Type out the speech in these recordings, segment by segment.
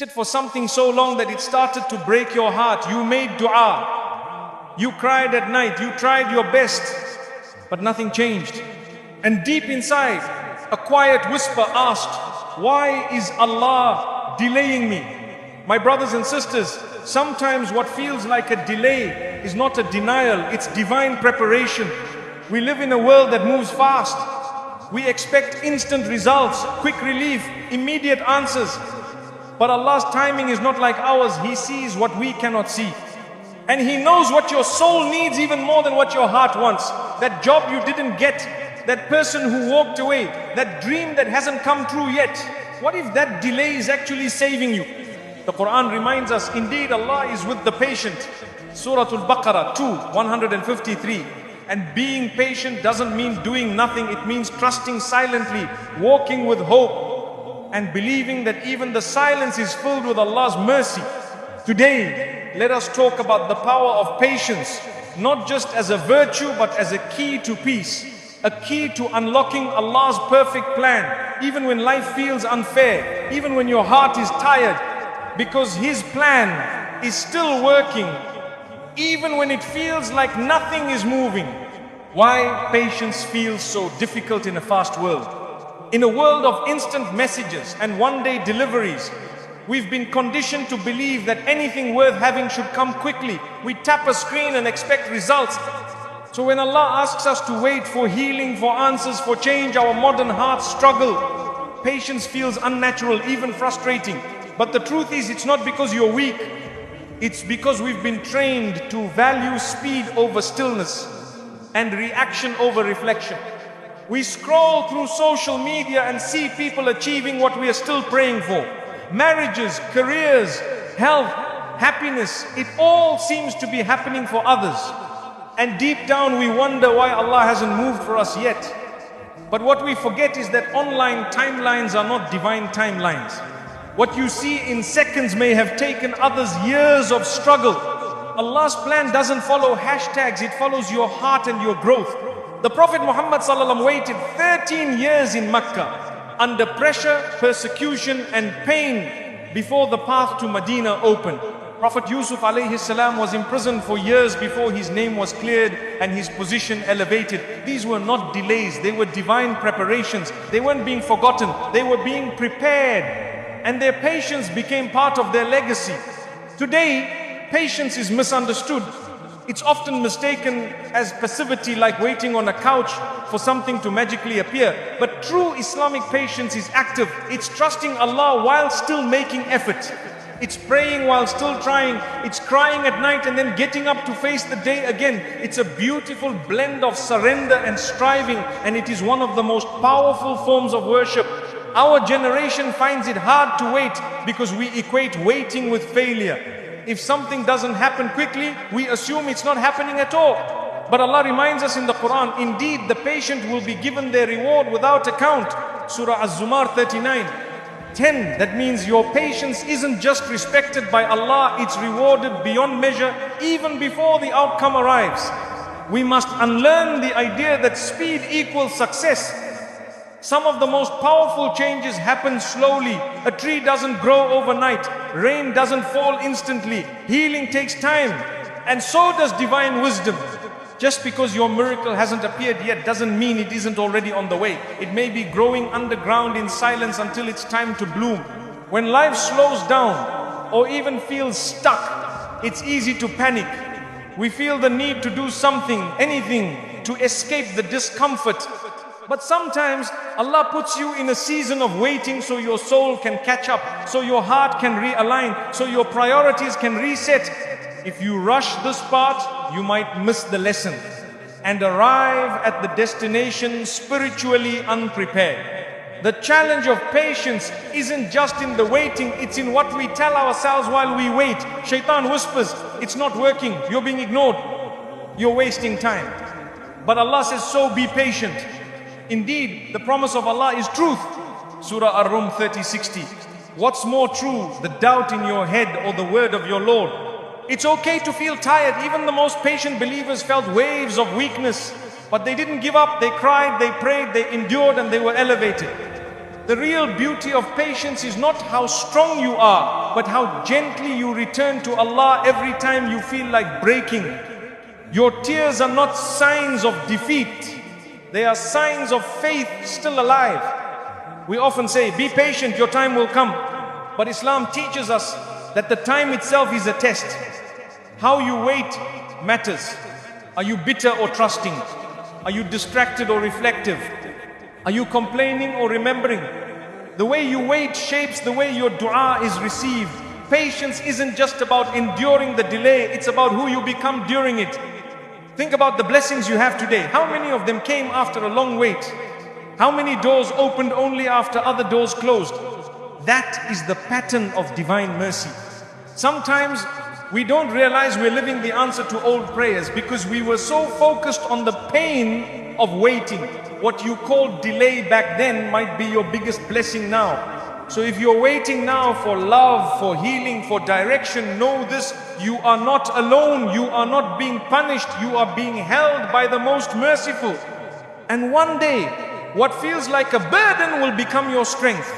for something so long that it started to break your heart. You made dua. You cried at night. You tried your best, but nothing changed. And deep inside, a quiet whisper asked, why is Allah delaying me? My brothers and sisters, sometimes what feels like a delay is not a denial, it's divine preparation. We live in a world that moves fast. We expect instant results, quick relief, immediate answers. But Allah's timing is not like ours. He sees what we cannot see. And He knows what your soul needs even more than what your heart wants. That job you didn't get, that person who walked away, that dream that hasn't come true yet. What if that delay is actually saving you? The Quran reminds us, indeed Allah is with the patient. Surah Al-Baqarah 2:153. And being patient doesn't mean doing nothing. It means trusting silently, walking with hope, and believing that even the silence is filled with Allah's mercy. Today, let us talk about the power of patience, not just as a virtue, but as a key to peace, a key to unlocking Allah's perfect plan, even when life feels unfair, even when your heart is tired, because His plan is still working, even when it feels like nothing is moving. Why patience feels so difficult in a fast world? In a world of instant messages and one-day deliveries, we've been conditioned to believe that anything worth having should come quickly. We tap a screen and expect results. So when Allah asks us to wait for healing, for answers, for change, our modern hearts struggle. Patience feels unnatural, even frustrating. But the truth is, it's not because you're weak. It's because we've been trained to value speed over stillness and reaction over reflection. We scroll through social media and see people achieving what we are still praying for. Marriages, careers, health, happiness, it all seems to be happening for others. And deep down we wonder why Allah hasn't moved for us yet. But what we forget is that online timelines are not divine timelines. What you see in seconds may have taken others years of struggle. Allah's plan doesn't follow hashtags, it follows your heart and your growth. The Prophet Muhammad ﷺ waited 13 years in Mecca under pressure, persecution and pain before the path to Medina opened. Prophet Yusuf alayhi salam was imprisoned for years before his name was cleared and his position elevated. These were not delays, they were divine preparations. They weren't being forgotten, they were being prepared. And their patience became part of their legacy. Today, patience is misunderstood. It's often mistaken as passivity, like waiting on a couch for something to magically appear. But true Islamic patience is active. It's trusting Allah while still making effort. It's praying while still trying. It's crying at night and then getting up to face the day again. It's a beautiful blend of surrender and striving, and it is one of the most powerful forms of worship. Our generation finds it hard to wait because we equate waiting with failure. If something doesn't happen quickly, we assume it's not happening at all. But Allah reminds us in the Quran, indeed the patient will be given their reward without account. Surah Az-Zumar 39:10. That means your patience isn't just respected by Allah, it's rewarded beyond measure even before the outcome arrives. We must unlearn the idea that speed equals success. Some of the most powerful changes happen slowly. A tree doesn't grow overnight. Rain doesn't fall instantly. Healing takes time. And so does divine wisdom. Just because your miracle hasn't appeared yet doesn't mean it isn't already on the way. It may be growing underground in silence until it's time to bloom. When life slows down or even feels stuck, it's easy to panic. We feel the need to do something, anything, to escape the discomfort. But sometimes Allah puts you in a season of waiting so your soul can catch up, so your heart can realign, so your priorities can reset. If you rush this part, you might miss the lesson and arrive at the destination spiritually unprepared. The challenge of patience isn't just in the waiting, it's in what we tell ourselves while we wait. Shaitan whispers, it's not working, you're being ignored, you're wasting time. But Allah says, so be patient. Indeed, the promise of Allah is truth. Surah Ar-Rum 30:60. What's more true, the doubt in your head or the word of your Lord? It's okay to feel tired. Even the most patient believers felt waves of weakness. But they didn't give up. They cried, they prayed, they endured, and they were elevated. The real beauty of patience is not how strong you are, but how gently you return to Allah every time you feel like breaking. Your tears are not signs of defeat. They are signs of faith still alive. We often say, be patient, your time will come. But Islam teaches us that the time itself is a test. How you wait matters. Are you bitter or trusting? Are you distracted or reflective? Are you complaining or remembering? The way you wait shapes the way your dua is received. Patience isn't just about enduring the delay, it's about who you become during it. Think about the blessings you have today. How many of them came after a long wait? How many doors opened only after other doors closed? That is the pattern of divine mercy. Sometimes we don't realize we're living the answer to old prayers because we were so focused on the pain of waiting. What you called delay back then might be your biggest blessing now. So if you're waiting now for love, for healing, for direction, know this, you are not alone, you are not being punished, you are being held by the most merciful. And one day, what feels like a burden will become your strength.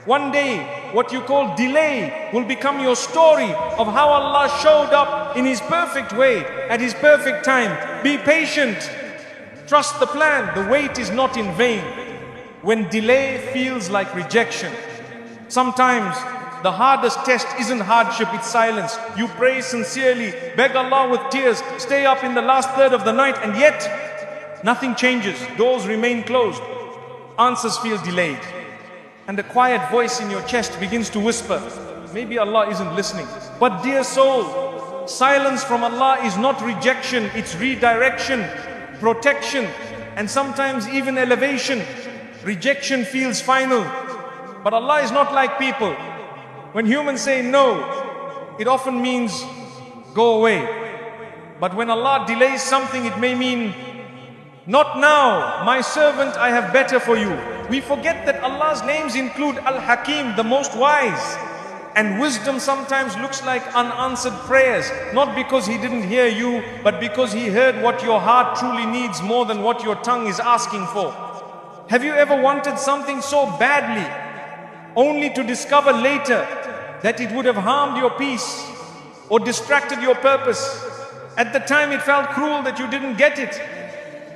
One day, what you call delay will become your story of how Allah showed up in His perfect way, at His perfect time. Be patient, trust the plan, the wait is not in vain. When delay feels like rejection, sometimes the hardest test isn't hardship, it's silence. You pray sincerely, beg Allah with tears, stay up in the last third of the night, and yet nothing changes. Doors remain closed. Answers feel delayed. And the quiet voice in your chest begins to whisper, maybe Allah isn't listening. But dear soul, silence from Allah is not rejection, it's redirection, protection, and sometimes even elevation. Rejection feels final. But Allah is not like people. When humans say no, it often means go away. But when Allah delays something, it may mean not now, my servant, I have better for you. We forget that Allah's names include Al-Hakim, the most wise. And wisdom sometimes looks like unanswered prayers, not because He didn't hear you, but because He heard what your heart truly needs more than what your tongue is asking for. Have you ever wanted something so badly, only to discover later that it would have harmed your peace or distracted your purpose? At the time it felt cruel that you didn't get it.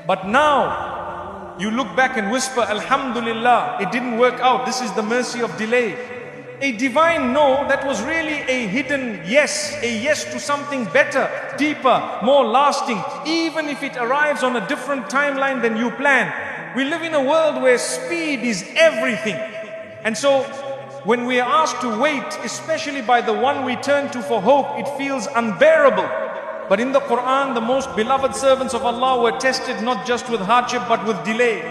But now, you look back and whisper, Alhamdulillah, it didn't work out. This is the mercy of delay. A divine no that was really a hidden yes, a yes to something better, deeper, more lasting, even if it arrives on a different timeline than you planned. We live in a world where speed is everything. And so, when we are asked to wait, especially by the one we turn to for hope, it feels unbearable. But in the Quran, the most beloved servants of Allah were tested not just with hardship but with delay.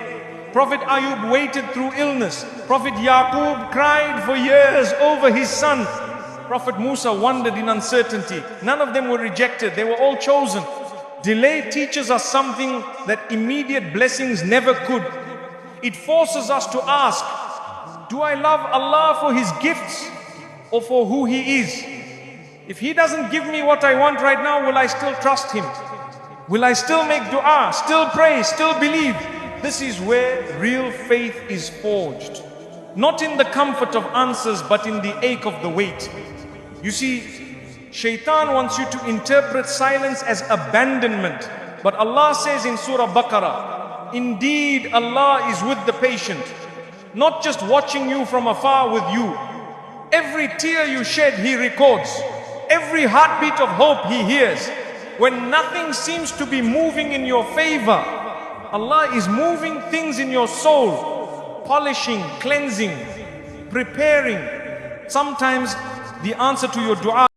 Prophet Ayub waited through illness. Prophet Yaqub cried for years over his son. Prophet Musa wandered in uncertainty. None of them were rejected, they were all chosen. Delay teaches us something that immediate blessings never could. It forces us to ask, do I love Allah for His gifts or for who He is? If He doesn't give me what I want right now, will I still trust Him? Will I still make dua, still pray, still believe? This is where real faith is forged. Not in the comfort of answers, but in the ache of the wait. You see, Shaitan wants you to interpret silence as abandonment. But Allah says in Surah Baqarah, indeed Allah is with the patient, not just watching you from afar with you. Every tear you shed, He records. Every heartbeat of hope He hears. When nothing seems to be moving in your favor, Allah is moving things in your soul, polishing, cleansing, preparing. Sometimes the answer to your dua